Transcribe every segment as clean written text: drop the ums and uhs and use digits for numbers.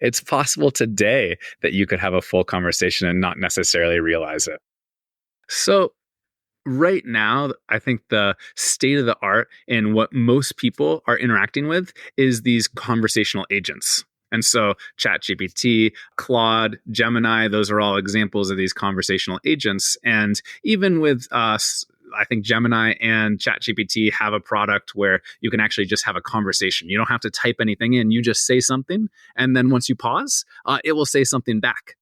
It's possible today that you could have a full conversation and not necessarily realize it. So, right now, I think the state of the art in what most people are interacting with is these conversational agents. And so, ChatGPT, Claude, Gemini, those are all examples of these conversational agents. And even with I think Gemini and ChatGPT have a product where you can actually just have a conversation. You don't have to type anything in. You just say something. And then once you pause, it will say something back.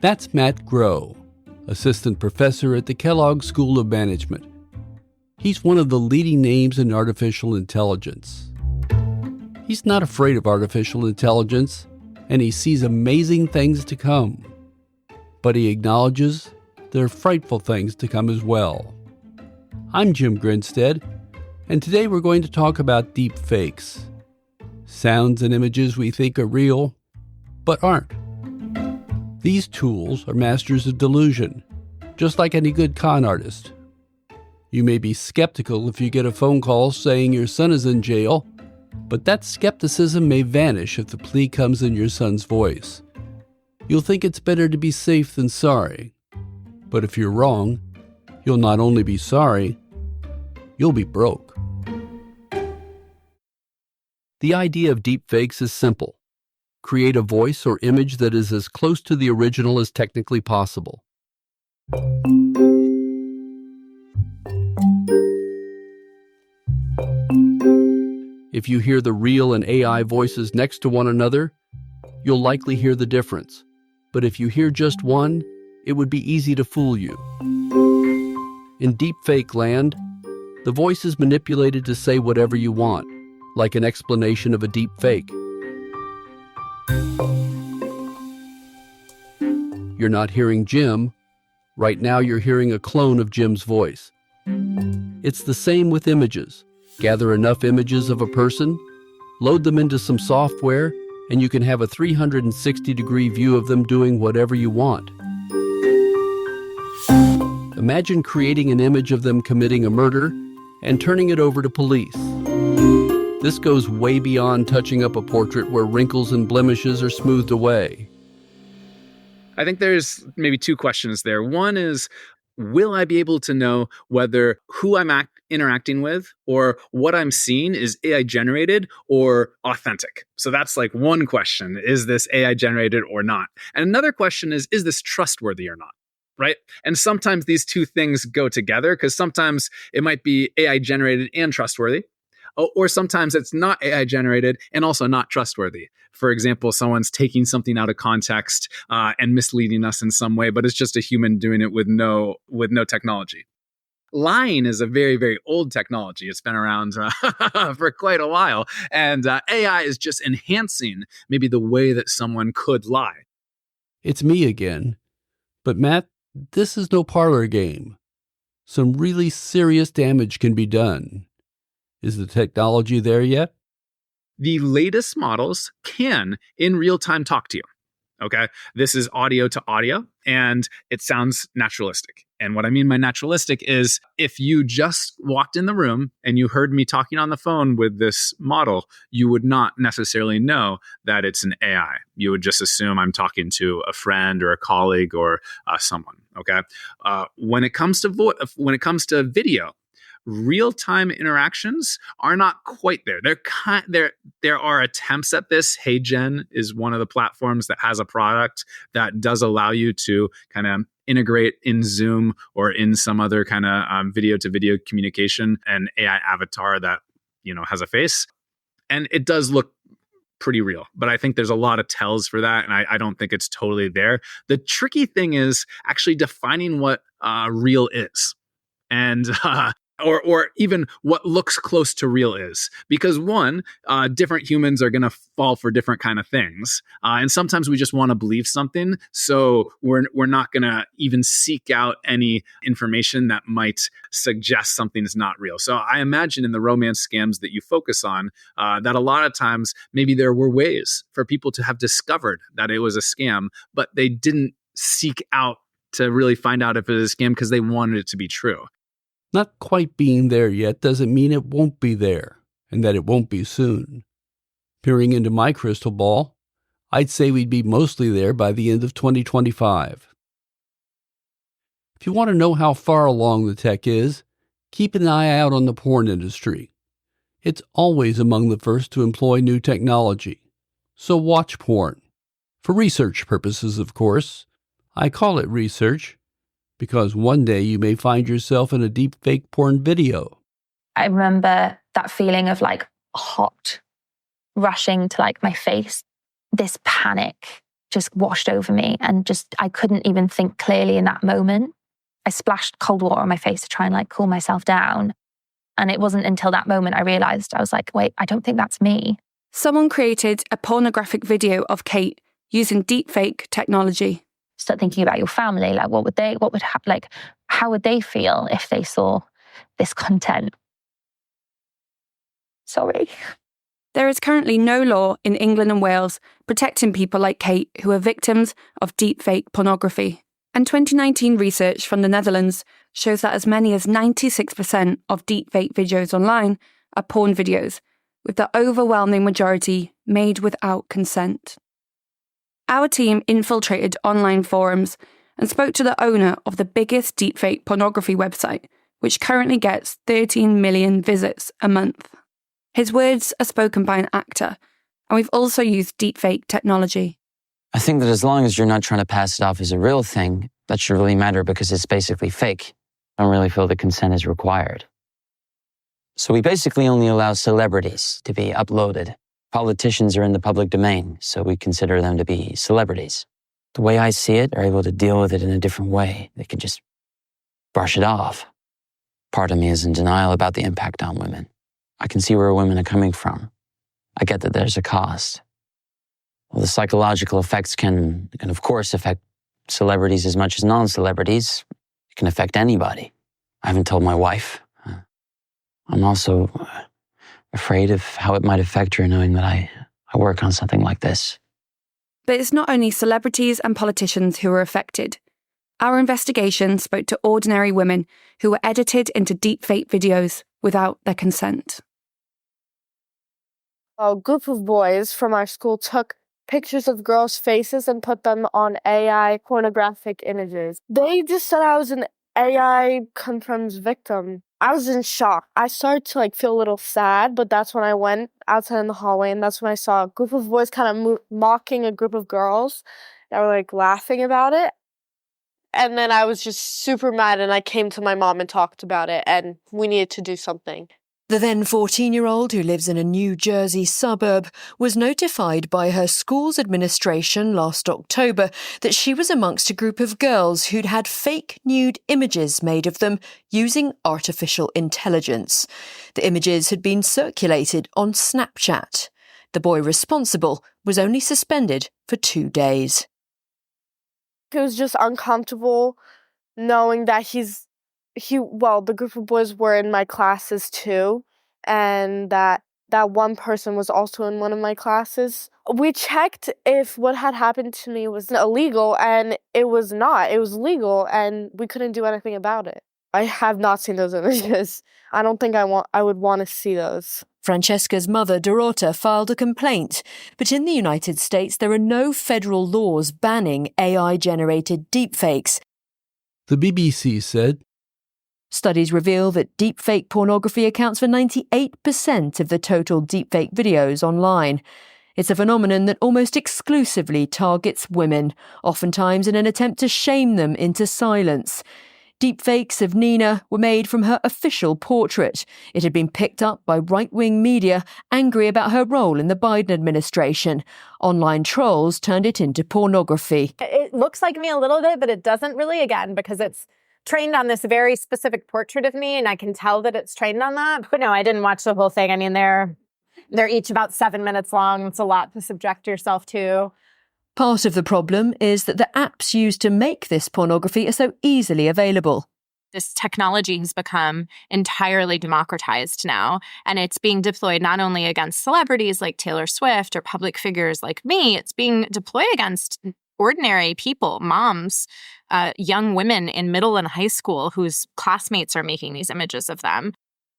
That's Matt Groh, assistant professor at the Kellogg School of Management. He's one of the leading names in artificial intelligence. He's not afraid of artificial intelligence, and he sees amazing things to come. But he acknowledges there are frightful things to come as well. I'm Jim Grinstead, and today we're going to talk about deep fakes. Sounds and images we think are real, but aren't. These tools are masters of delusion, just like any good con artist. You may be skeptical if you get a phone call saying your son is in jail, but that skepticism may vanish if the plea comes in your son's voice. You'll think it's better to be safe than sorry. But if you're wrong, you'll not only be sorry, you'll be broke. The idea of deepfakes is simple. Create a voice or image that is as close to the original as technically possible. If you hear the real and AI voices next to one another, you'll likely hear the difference. But if you hear just one, it would be easy to fool you. In deepfake land, the voice is manipulated to say whatever you want, like an explanation of a deep fake. You're not hearing Jim. Right now you're hearing a clone of Jim's voice. It's the same with images. Gather enough images of a person, load them into some software, and you can have a 360-degree view of them doing whatever you want. Imagine creating an image of them committing a murder and turning it over to police. This goes way beyond touching up a portrait where wrinkles and blemishes are smoothed away. I think there's maybe two questions there. One is, will I be able to know whether who I'm interacting with or what I'm seeing is AI generated or authentic? So that's like one question. Is this AI generated or not? And another question is this trustworthy or not? Right? And sometimes these two things go together because sometimes it might be AI generated and trustworthy. Or sometimes it's not AI generated and also not trustworthy. For example, someone's taking something out of context and misleading us in some way, but it's just a human doing it with no technology. Lying is a very, very old technology. It's been around for quite a while. And AI is just enhancing maybe the way that someone could lie. It's me again. But Matt, this is no parlor game. Some really serious damage can be done. Is the technology there yet? The latest models can, in real time, talk to you. Okay? This is audio to audio, and it sounds naturalistic. And what I mean by naturalistic is if you just walked in the room and you heard me talking on the phone with this model, you would not necessarily know that it's an AI. You would just assume I'm talking to a friend or a colleague or someone. Okay? When it comes to video, real-time interactions are not quite there. There are attempts at this. HeyGen is one of the platforms that has a product that does allow you to kind of integrate in Zoom or in some other kind of video-to-video communication an AI avatar that has a face, and it does look pretty real. But I think there's a lot of tells for that, and I don't think it's totally there. The tricky thing is actually defining what real is. And or even what looks close to real is, because one, different humans are going to fall for different kind of things, and sometimes we just want to believe something, so we're not going to even seek out any information that might suggest something is not real. So I imagine in the romance scams that you focus on, that a lot of times maybe there were ways for people to have discovered that it was a scam, but they didn't seek out to really find out if it was a scam because they wanted it to be true. Not quite being there yet doesn't mean it won't be there, and that it won't be soon. Peering into my crystal ball, I'd say we'd be mostly there by the end of 2025. If you want to know how far along the tech is, keep an eye out on the porn industry. It's always among the first to employ new technology. So watch porn. For research purposes, of course. I call it research because one day you may find yourself in a deep fake porn video. I remember that feeling of like hot rushing to like my face. This panic just washed over me and just I couldn't even think clearly in that moment. I splashed cold water on my face to try and like cool myself down. And it wasn't until that moment I realized, I was like, wait, I don't think that's me. Someone created a pornographic video of Kate using deepfake technology. Start thinking about your family, like how would they feel if they saw this content? Sorry. There is currently no law in England and Wales protecting people like Kate who are victims of deepfake pornography. And 2019 research from the Netherlands shows that as many as 96% of deepfake videos online are porn videos, with the overwhelming majority made without consent. Our team infiltrated online forums and spoke to the owner of the biggest deepfake pornography website, which currently gets 13 million visits a month. His words are spoken by an actor, and we've also used deepfake technology. I think that as long as you're not trying to pass it off as a real thing, that should really matter because it's basically fake. I don't really feel that consent is required. So we basically only allow celebrities to be uploaded. Politicians are in the public domain, so we consider them to be celebrities. The way I see it, are able to deal with it in a different way. They can just brush it off. Part of me is in denial about the impact on women. I can see where women are coming from. I get that there's a cost. Well, the psychological effects can of course affect celebrities as much as non-celebrities. It can affect anybody. I haven't told my wife. I'm also afraid of how it might affect her knowing that I work on something like this. But it's not only celebrities and politicians who are affected. Our investigation spoke to ordinary women who were edited into deepfake videos without their consent. A group of boys from our school took pictures of girls' faces and put them on AI pornographic images. They just said I was an AI confirms victim. I was in shock. I started to feel a little sad, but that's when I went outside in the hallway, and that's when I saw a group of boys kind of mocking a group of girls that were laughing about it. And then I was just super mad, and I came to my mom and talked about it, and we needed to do something. The then 14-year-old, who lives in a New Jersey suburb, was notified by her school's administration last October that she was amongst a group of girls who'd had fake nude images made of them using artificial intelligence. The images had been circulated on Snapchat. The boy responsible was only suspended for 2 days. It was just uncomfortable knowing that the group of boys were in my classes too, and that one person was also in one of my classes. We checked if what had happened to me was illegal, and it was not. It was legal, and we couldn't do anything about it. I have not seen those images. I don't think I would want to see those. Francesca's mother, Dorota, filed a complaint, but in the United States there are no federal laws banning AI-generated deepfakes. The BBC said, Studies reveal that deepfake pornography accounts for 98% of the total deepfake videos online. It's a phenomenon that almost exclusively targets women, oftentimes in an attempt to shame them into silence. Deepfakes of Nina were made from her official portrait. It had been picked up by right-wing media, angry about her role in the Biden administration. Online trolls turned it into pornography. It looks like me a little bit, but it doesn't really, again, because it's trained on this very specific portrait of me, and I can tell that it's trained on that. But no, I didn't watch the whole thing. I mean, they're each about 7 minutes long. It's a lot to subject yourself to. Part of the problem is that the apps used to make this pornography are so easily available. This technology has become entirely democratized now, and it's being deployed not only against celebrities like Taylor Swift or public figures like me, it's being deployed against ordinary people, moms, young women in middle and high school whose classmates are making these images of them.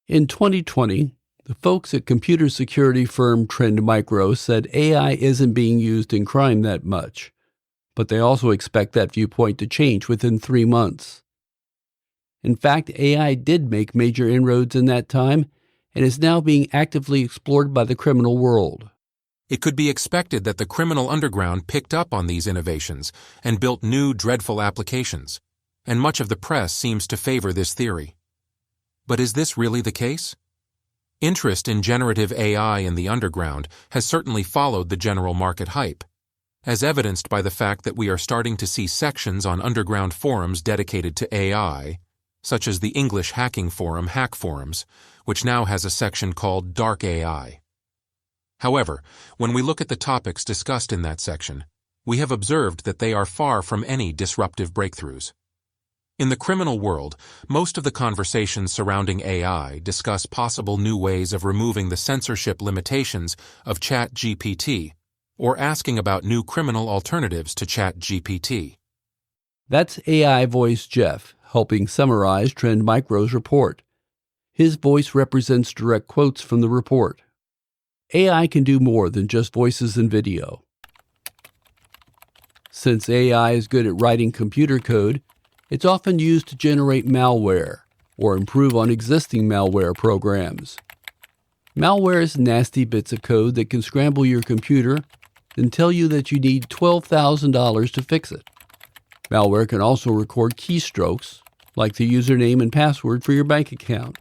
In 2020, the folks at computer security firm Trend Micro said AI isn't being used in crime that much, but they also expect that viewpoint to change within 3 months. In fact, AI did make major inroads in that time and is now being actively explored by the criminal world. It could be expected that the criminal underground picked up on these innovations and built new, dreadful applications, and much of the press seems to favor this theory. But is this really the case? Interest in generative AI in the underground has certainly followed the general market hype, as evidenced by the fact that we are starting to see sections on underground forums dedicated to AI, such as the English hacking forum Hack Forums, which now has a section called Dark AI. However, when we look at the topics discussed in that section, we have observed that they are far from any disruptive breakthroughs. In the criminal world, most of the conversations surrounding AI discuss possible new ways of removing the censorship limitations of ChatGPT, or asking about new criminal alternatives to ChatGPT. That's AI voice Jeff, helping summarize Trend Micro's report. His voice represents direct quotes from the report. AI can do more than just voices and video. Since AI is good at writing computer code, it's often used to generate malware or improve on existing malware programs. Malware is nasty bits of code that can scramble your computer and tell you that you need $12,000 to fix it. Malware can also record keystrokes, like the username and password for your bank account.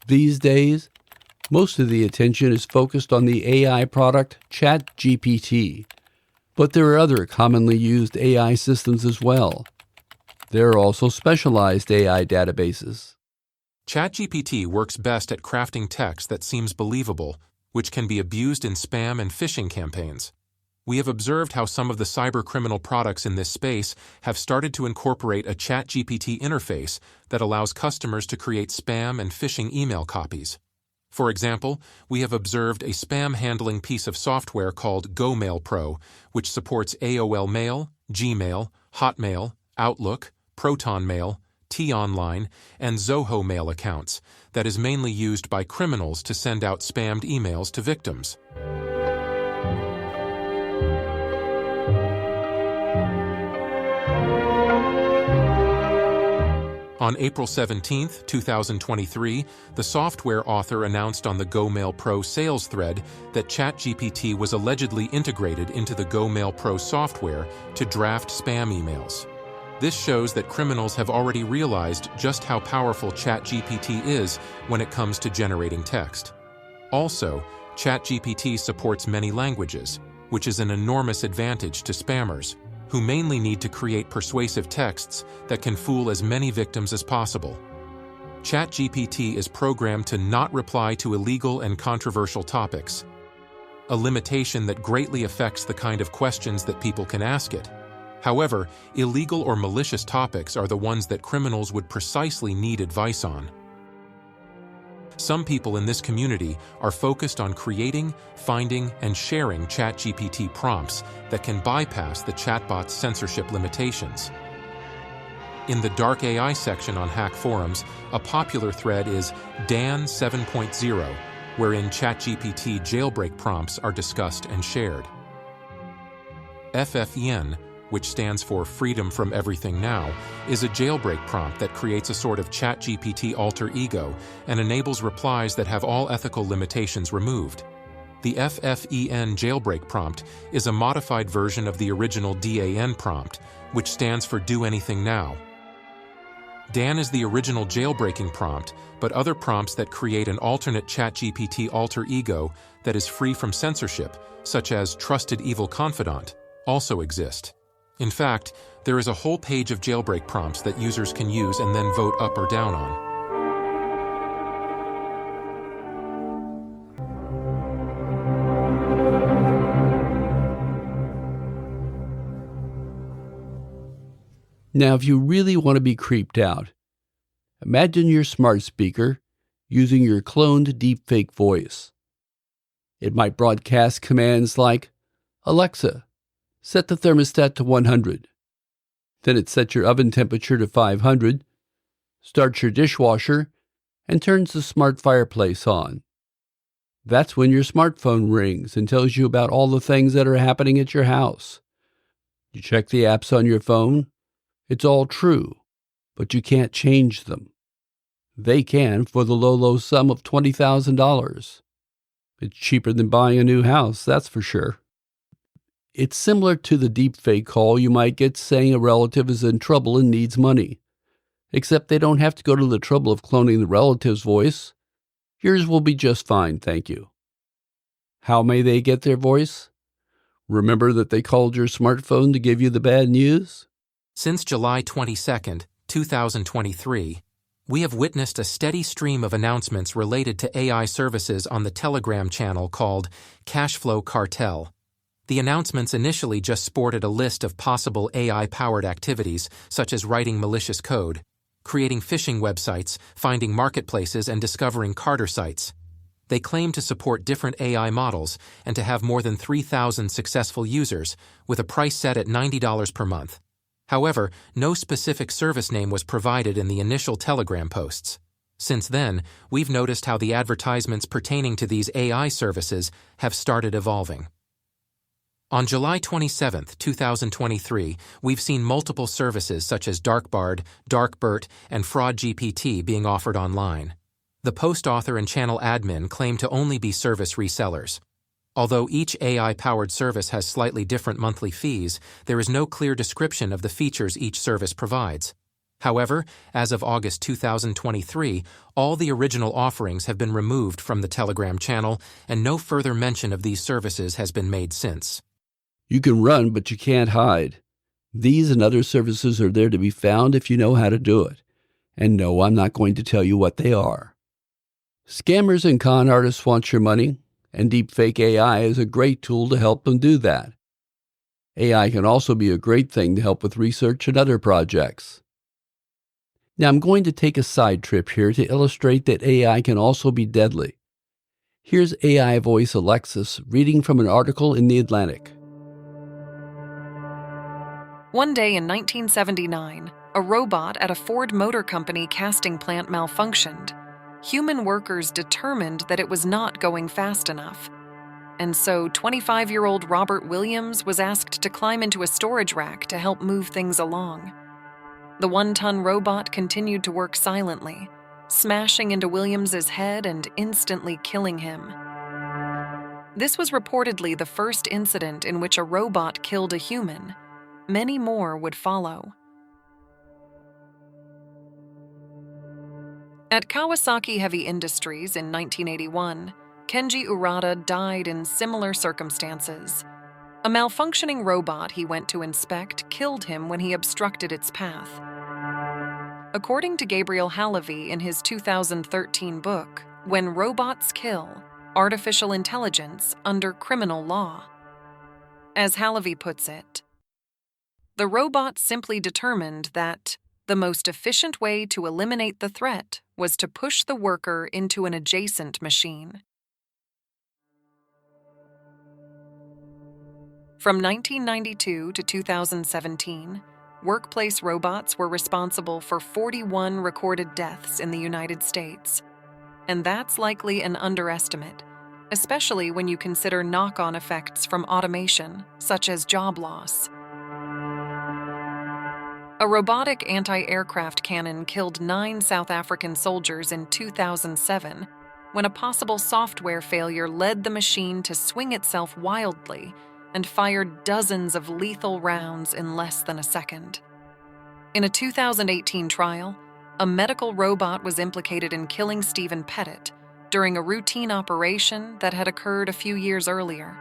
These days, most of the attention is focused on the AI product ChatGPT, but there are other commonly used AI systems as well. There are also specialized AI databases. ChatGPT works best at crafting text that seems believable, which can be abused in spam and phishing campaigns. We have observed how some of the cybercriminal products in this space have started to incorporate a ChatGPT interface that allows customers to create spam and phishing email copies. For example, we have observed a spam-handling piece of software called GoMail Pro, which supports AOL Mail, Gmail, Hotmail, Outlook, Proton Mail, T-Online, and Zoho Mail accounts that is mainly used by criminals to send out spammed emails to victims. On April 17, 2023, the software author announced on the GoMail Pro sales thread that ChatGPT was allegedly integrated into the GoMail Pro software to draft spam emails. This shows that criminals have already realized just how powerful ChatGPT is when it comes to generating text. Also, ChatGPT supports many languages, which is an enormous advantage to spammers, who mainly need to create persuasive texts that can fool as many victims as possible. ChatGPT is programmed to not reply to illegal and controversial topics, a limitation that greatly affects the kind of questions that people can ask it. However, illegal or malicious topics are the ones that criminals would precisely need advice on. Some people in this community are focused on creating, finding, and sharing ChatGPT prompts that can bypass the chatbot's censorship limitations. In the Dark AI section on Hack Forums, a popular thread is Dan 7.0, wherein ChatGPT jailbreak prompts are discussed and shared. FFEN, which stands for Freedom from Everything Now, is a jailbreak prompt that creates a sort of ChatGPT alter ego and enables replies that have all ethical limitations removed. The FFEN jailbreak prompt is a modified version of the original DAN prompt, which stands for Do Anything Now. Dan is the original jailbreaking prompt, but other prompts that create an alternate ChatGPT alter ego that is free from censorship, such as Trusted Evil Confidant, also exist. In fact, there is a whole page of jailbreak prompts that users can use and then vote up or down on. Now, if you really want to be creeped out, imagine your smart speaker using your cloned deepfake voice. It might broadcast commands like, "Alexa, set the thermostat to 100. Then it sets your oven temperature to 500, starts your dishwasher, and turns the smart fireplace on. That's when your smartphone rings and tells you about all the things that are happening at your house. You check the apps on your phone. It's all true, but you can't change them. They can for the low sum of $20,000. It's cheaper than buying a new house, that's for sure. It's similar to the deepfake call you might get saying a relative is in trouble and needs money, except they don't have to go to the trouble of cloning the relative's voice. Yours will be just fine, thank you. How may they get their voice? Remember that they called your smartphone to give you the bad news? Since July 22, 2023, we have witnessed a steady stream of announcements related to AI services on the Telegram channel called Cashflow Cartel. The announcements initially just sported a list of possible AI-powered activities, such as writing malicious code, creating phishing websites, finding marketplaces, and discovering Carter sites. They claim to support different AI models and to have more than 3,000 successful users, with a price set at $90 per month. However, no specific service name was provided in the initial Telegram posts. Since then, we've noticed how the advertisements pertaining to these AI services have started evolving. On July 27, 2023, we've seen multiple services such as DarkBard, DarkBert, and FraudGPT being offered online. The post author and channel admin claim to only be service resellers. Although each AI-powered service has slightly different monthly fees, there is no clear description of the features each service provides. However, as of August 2023, all the original offerings have been removed from the Telegram channel, and no further mention of these services has been made since. You can run, but you can't hide. These and other services are there to be found if you know how to do it. And no, I'm not going to tell you what they are. Scammers and con artists want your money, and deepfake AI is a great tool to help them do that. AI can also be a great thing to help with research and other projects. Now, I'm going to take a side trip here to illustrate that AI can also be deadly. Here's AI voice Alexis reading from an article in The Atlantic. One day in 1979, a robot at a Ford Motor Company casting plant malfunctioned. Human workers determined that it was not going fast enough. And so 25-year-old Robert Williams was asked to climb into a storage rack to help move things along. The one-ton robot continued to work silently, smashing into Williams's head and instantly killing him. This was reportedly the first incident in which a robot killed a human. Many more would follow. At Kawasaki Heavy Industries in 1981, Kenji Urata died in similar circumstances. A malfunctioning robot he went to inspect killed him when he obstructed its path. According to Gabriel Halavi in his 2013 book, When Robots Kill, Artificial Intelligence Under Criminal Law. As Halavi puts it, the robot simply determined that the most efficient way to eliminate the threat was to push the worker into an adjacent machine. From 1992 to 2017, workplace robots were responsible for 41 recorded deaths in the United States. And that's likely an underestimate, especially when you consider knock-on effects from automation, such as job loss. A robotic anti-aircraft cannon killed 9 South African soldiers in 2007 when a possible software failure led the machine to swing itself wildly and fired dozens of lethal rounds in less than a second. In a 2018 trial, a medical robot was implicated in killing Stephen Pettit during a routine operation that had occurred a few years earlier.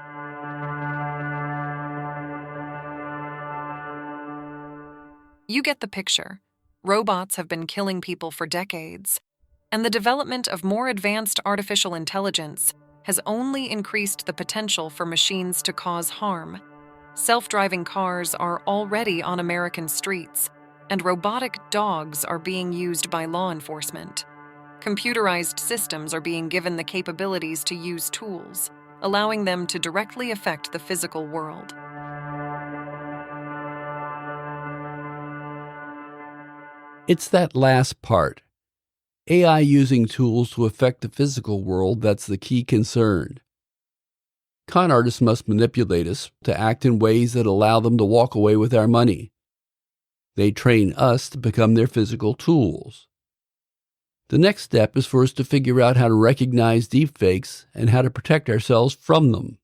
You get the picture. Robots have been killing people for decades, and the development of more advanced artificial intelligence has only increased the potential for machines to cause harm. Self-driving cars are already on American streets, and robotic dogs are being used by law enforcement. Computerized systems are being given the capabilities to use tools, allowing them to directly affect the physical world. It's that last part. AI using tools to affect the physical world that's the key concern. Con artists must manipulate us to act in ways that allow them to walk away with our money. They train us to become their physical tools. The next step is for us to figure out how to recognize deepfakes and how to protect ourselves from them.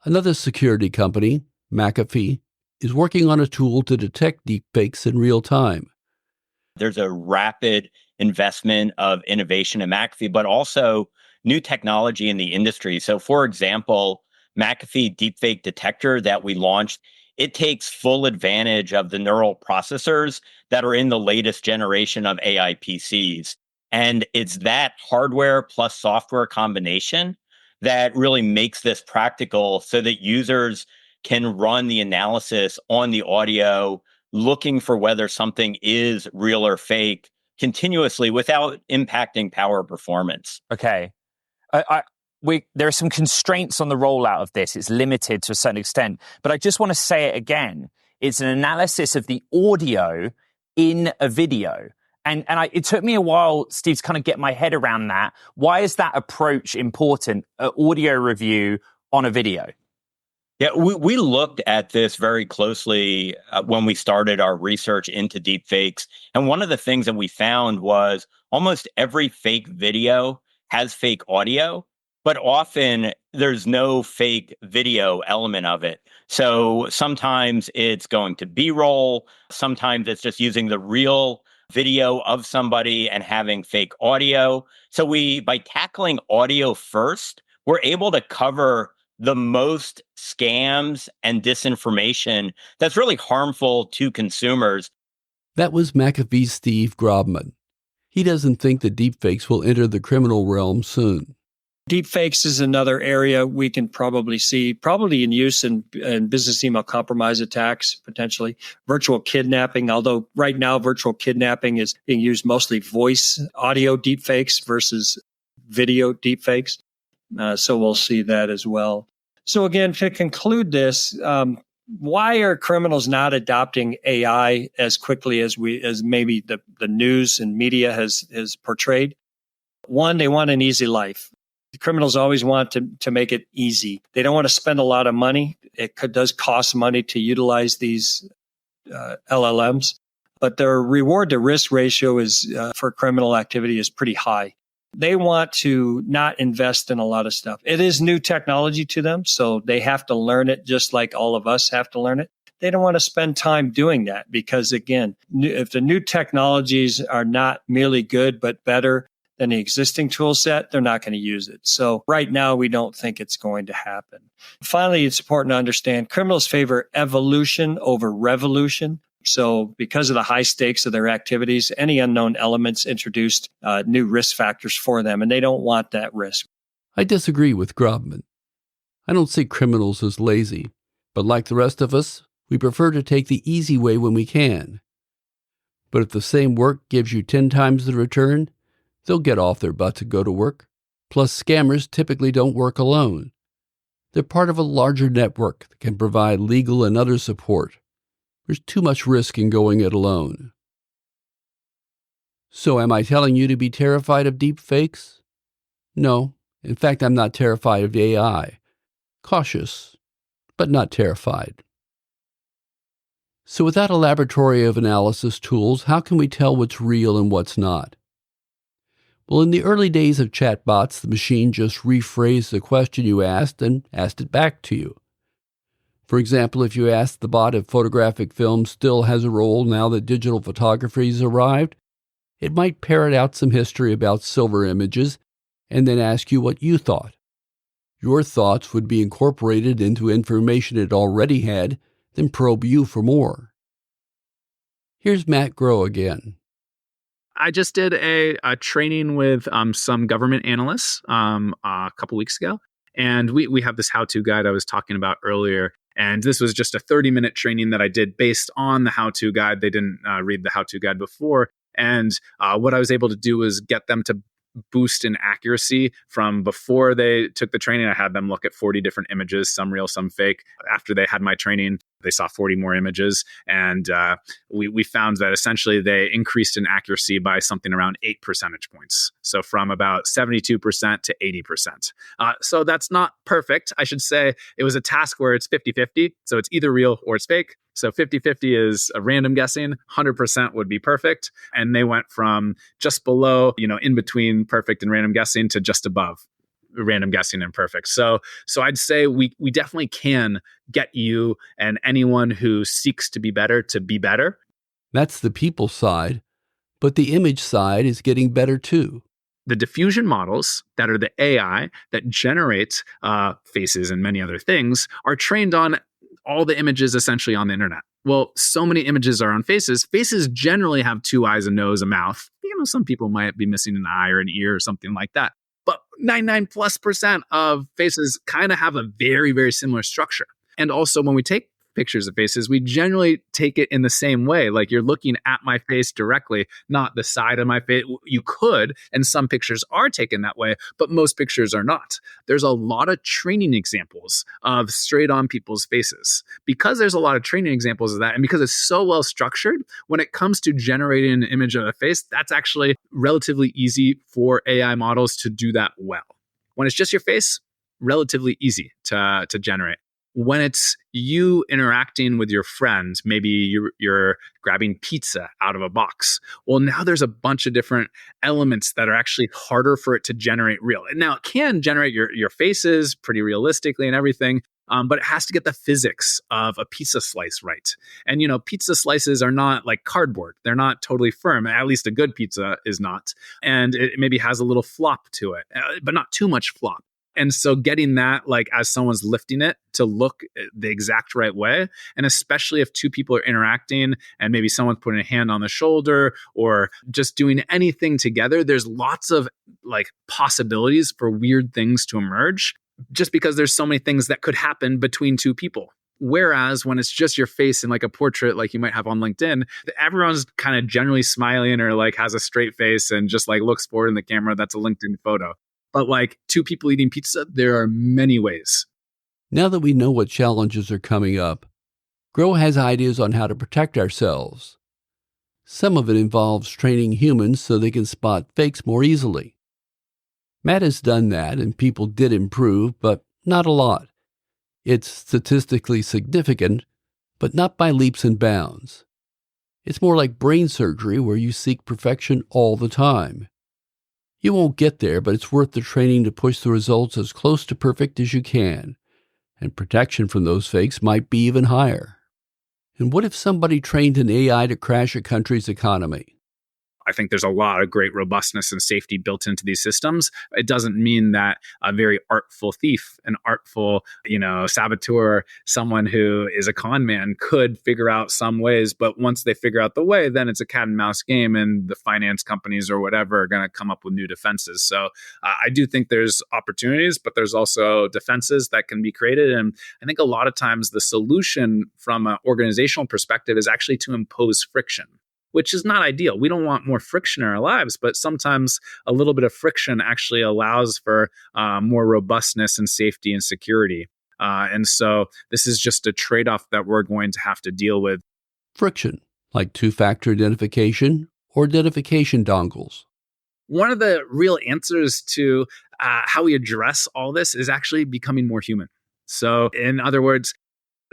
Another security company, McAfee, is working on a tool to detect deepfakes in real time. There's a rapid investment of innovation in McAfee, but also new technology in the industry. So, for example, McAfee deepfake detector that we launched, it takes full advantage of the neural processors that are in the latest generation of AI PCs. And it's that hardware plus software combination that really makes this practical so that users can run the analysis on the audio, looking for whether something is real or fake continuously without impacting power performance. Okay. There are some constraints on the rollout of this. It's limited to a certain extent. But I just want to say it again. It's an analysis of the audio in a video. And it took me a while, Steve, to kind of get my head around that. Why is that approach important, audio review on a video? Yeah, we looked at this very closely when we started our research into deepfakes. And one of the things that we found was almost every fake video has fake audio, but often there's no fake video element of it. So sometimes it's going to B-roll, sometimes it's just using the real video of somebody and having fake audio. So by tackling audio first, we're able to cover the most scams and disinformation that's really harmful to consumers. That was McAfee's Steve Grobman. He doesn't think that deepfakes will enter the criminal realm soon. Deepfakes is another area we can probably see, probably in use in business email compromise attacks, potentially. Virtual kidnapping, although right now virtual kidnapping is being used mostly voice audio deepfakes versus video deepfakes. So we'll see that as well. So again, to conclude this, why are criminals not adopting AI as quickly as maybe the news and media has portrayed? One, they want an easy life. The criminals always want to make it easy. They don't want to spend a lot of money. It does cost money to utilize these LLMs, but their reward to risk ratio is for criminal activity is pretty high. They want to not invest in a lot of stuff. It is new technology to them, so they have to learn it just like all of us have to learn it. They don't want to spend time doing that because, again, if the new technologies are not merely good but better than the existing tool set, they're not going to use it. So right now, we don't think it's going to happen. Finally, it's important to understand criminals favor evolution over revolution. So because of the high stakes of their activities, any unknown elements introduced new risk factors for them, and they don't want that risk. I disagree with Grobman. I don't see criminals as lazy, but like the rest of us, we prefer to take the easy way when we can. But if the same work gives you 10 times the return, they'll get off their butt to go to work. Plus, scammers typically don't work alone. They're part of a larger network that can provide legal and other support. There's too much risk in going it alone. So am I telling you to be terrified of deep fakes? No. In fact, I'm not terrified of AI. Cautious, but not terrified. So without a laboratory of analysis tools, how can we tell what's real and what's not? Well, in the early days of chatbots, the machine just rephrased the question you asked and asked it back to you. For example, if you ask the bot if photographic film still has a role now that digital photography has arrived, it might parrot out some history about silver images and then ask you what you thought. Your thoughts would be incorporated into information it already had, then probe you for more. Here's Matt Groh again. I just did a training with some government analysts a couple weeks ago. And we have this how-to guide I was talking about earlier. And this was just a 30-minute training that I did based on the how-to guide. They didn't read the how-to guide before. And what I was able to do was get them to boost in accuracy from before they took the training. I had them look at 40 different images, some real, some fake. After they had my training, they saw 40 more images. And we found that essentially they increased in accuracy by something around 8 percentage points. So from about 72% to 80%. So that's not perfect. I should say it was a task where it's 50-50. So it's either real or it's fake. So 50-50 is a random guessing, 100% would be perfect. And they went from just below, in between perfect and random guessing to just above random guessing and perfect. So I'd say we definitely can get you and anyone who seeks to be better. That's the people side, but the image side is getting better too. The diffusion models that are the AI that generate faces and many other things are trained on all the images essentially on the internet. Well, so many images are on faces. Faces generally have 2 eyes, a nose, a mouth. Some people might be missing an eye or an ear or something like that. But 99+% of faces kind of have a very, very similar structure. And also when we take pictures of faces, we generally take it in the same way. Like you're looking at my face directly, not the side of my face. You could, and some pictures are taken that way, but most pictures are not. There's a lot of training examples of straight on people's faces. Because there's a lot of training examples of that, and because it's so well structured, when it comes to generating an image of a face, that's actually relatively easy for AI models to do that well. When it's just your face, relatively easy to generate. When it's you interacting with your friend, maybe you're grabbing pizza out of a box. Well, now there's a bunch of different elements that are actually harder for it to generate real. And now it can generate your faces pretty realistically and everything, but it has to get the physics of a pizza slice right. And, pizza slices are not like cardboard. They're not totally firm. At least a good pizza is not. And it maybe has a little flop to it, but not too much flop. And so getting that, like as someone's lifting it, to look the exact right way, and especially if 2 people are interacting and maybe someone's putting a hand on the shoulder or just doing anything together, there's lots of like possibilities for weird things to emerge just because there's so many things that could happen between 2 people. Whereas when it's just your face in like a portrait, like you might have on LinkedIn, everyone's kind of generally smiling or like has a straight face and just like looks forward in the camera. That's a LinkedIn photo. But like 2 people eating pizza, there are many ways. Now that we know what challenges are coming up, Groh has ideas on how to protect ourselves. Some of it involves training humans so they can spot fakes more easily. Matt has done that, and people did improve, but not a lot. It's statistically significant, but not by leaps and bounds. It's more like brain surgery where you seek perfection all the time. You won't get there, but it's worth the training to push the results as close to perfect as you can, and protection from those fakes might be even higher. And what if somebody trained an AI to crash a country's economy? I think there's a lot of great robustness and safety built into these systems. It doesn't mean that a very artful thief, an artful, saboteur, someone who is a con man could figure out some ways. But once they figure out the way, then it's a cat and mouse game, and the finance companies or whatever are going to come up with new defenses. So I do think there's opportunities, but there's also defenses that can be created. And I think a lot of times the solution from an organizational perspective is actually to impose friction, which is not ideal. We don't want more friction in our lives, but sometimes a little bit of friction actually allows for more robustness and safety and security. And so this is just a trade-off that we're going to have to deal with. Friction, like 2-factor identification or identification dongles. One of the real answers to how we address all this is actually becoming more human. So in other words,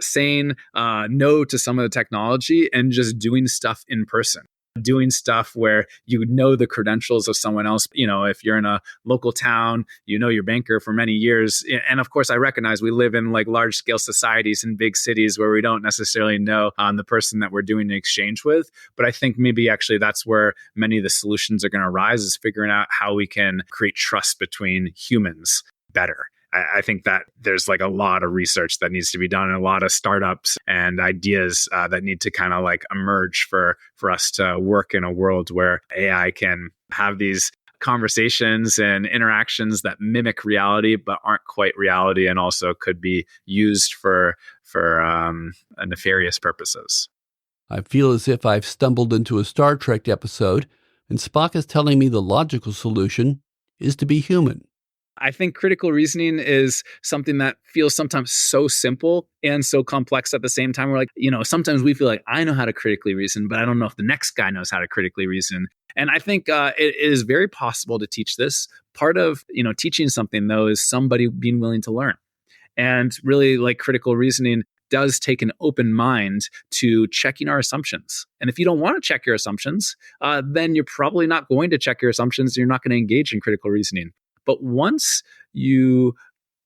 saying no to some of the technology and just doing stuff in person. Doing stuff where you know the credentials of someone else. If you're in a local town, your banker for many years. And of course, I recognize we live in like large scale societies in big cities where we don't necessarily know the person that we're doing an exchange with. But I think maybe actually that's where many of the solutions are going to arise, is figuring out how we can create trust between humans better. I think that there's like a lot of research that needs to be done and a lot of startups and ideas that need to kind of like emerge for us to work in a world where AI can have these conversations and interactions that mimic reality but aren't quite reality, and also could be used for nefarious purposes. I feel as if I've stumbled into a Star Trek episode and Spock is telling me the logical solution is to be human. I think critical reasoning is something that feels sometimes so simple and so complex at the same time. We're like, sometimes we feel like I know how to critically reason, but I don't know if the next guy knows how to critically reason. And I think it is very possible to teach this. Part of, teaching something, though, is somebody being willing to learn. And really, like, critical reasoning does take an open mind to checking our assumptions. And if you don't want to check your assumptions, then you're probably not going to check your assumptions. You're not going to engage in critical reasoning. But once you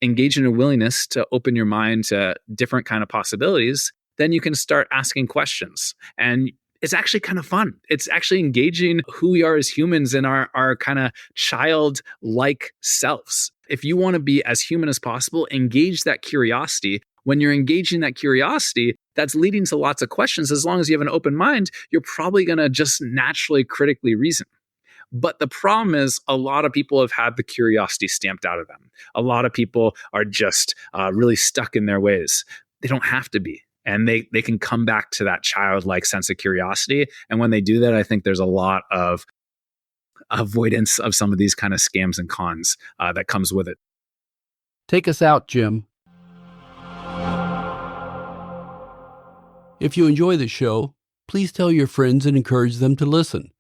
engage in a willingness to open your mind to different kind of possibilities, then you can start asking questions. And it's actually kind of fun. It's actually engaging who we are as humans in our kind of childlike selves. If you want to be as human as possible, engage that curiosity. When you're engaging that curiosity, that's leading to lots of questions. As long as you have an open mind, you're probably going to just naturally critically reason. But the problem is a lot of people have had the curiosity stamped out of them. A lot of people are just really stuck in their ways. They don't have to be. And they can come back to that childlike sense of curiosity. And when they do that, I think there's a lot of avoidance of some of these kind of scams and cons that comes with it. Take us out, Jim. If you enjoy the show, please tell your friends and encourage them to listen.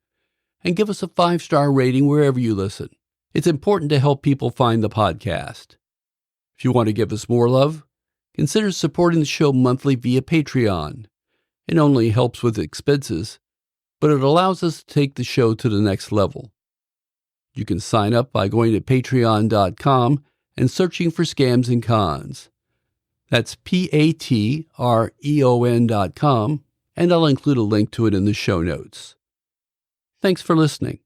And give us a 5-star rating wherever you listen. It's important to help people find the podcast. If you want to give us more love, consider supporting the show monthly via Patreon. It only helps with expenses, but it allows us to take the show to the next level. You can sign up by going to patreon.com and searching for Scams and Cons. That's patreon.com, and I'll include a link to it in the show notes. Thanks for listening.